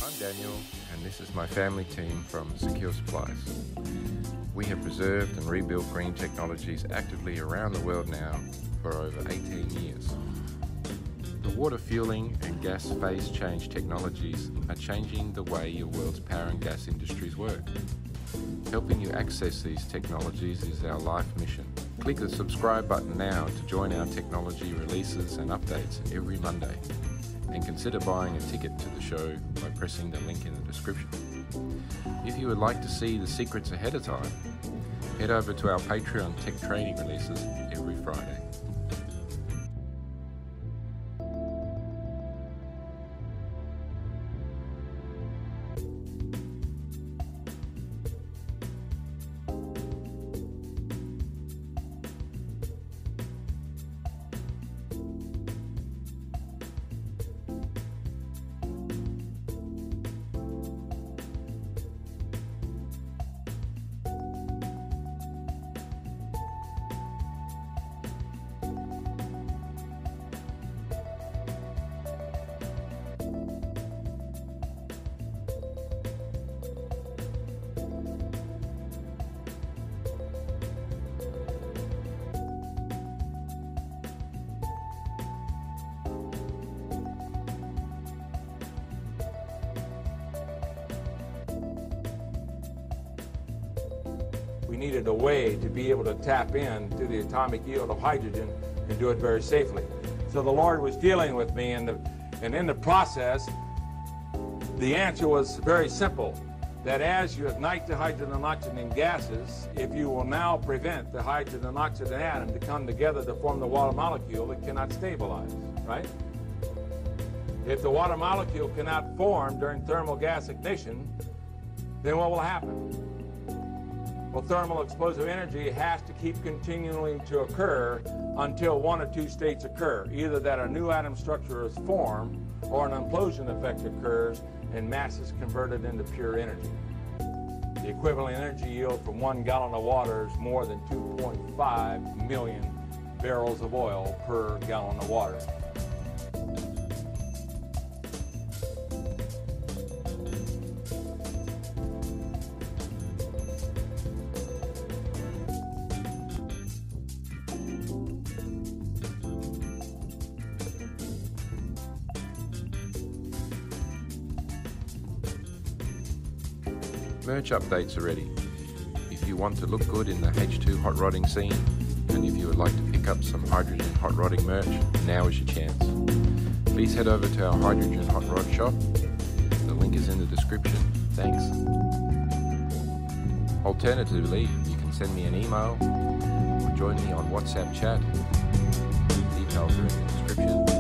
I'm Daniel, and this is my family team from Secure Supplies. We have preserved and rebuilt green technologies actively around the world now for over 18 years. The water fueling and gas phase change technologies are changing the way your world's power and gas industries work. Helping you access these technologies is our life mission. Click the subscribe button now to join our technology releases and updates every Monday. And consider buying a ticket to the show by pressing the link in the description. If you would like to see the secrets ahead of time, head over to our Patreon tech training releases every Friday. We needed a way to be able to tap into the atomic yield of hydrogen and do it very safely. So the Lord was dealing with me, and in the process, the answer was very simple, that as you ignite the hydrogen and oxygen gases, if you will now prevent the hydrogen and oxygen atom to come together to form the water molecule, it cannot stabilize, right? If the water molecule cannot form during thermal gas ignition, then what will happen? Well, thermal explosive energy has to keep continuing to occur until one of two states occur, either that a new atom structure is formed or an implosion effect occurs and mass is converted into pure energy. The equivalent energy yield from 1 gallon of water is more than 2.5 million barrels of oil per gallon of water. Merch updates are ready. If you want to look good in the H2 hot rodding scene, and if you would like to pick up some hydrogen hot rodding merch, now is your chance. Please head over to our hydrogen hot rod shop. The link is in the description. Thanks. Alternatively, you can send me an email or join me on WhatsApp chat. Details are in the description.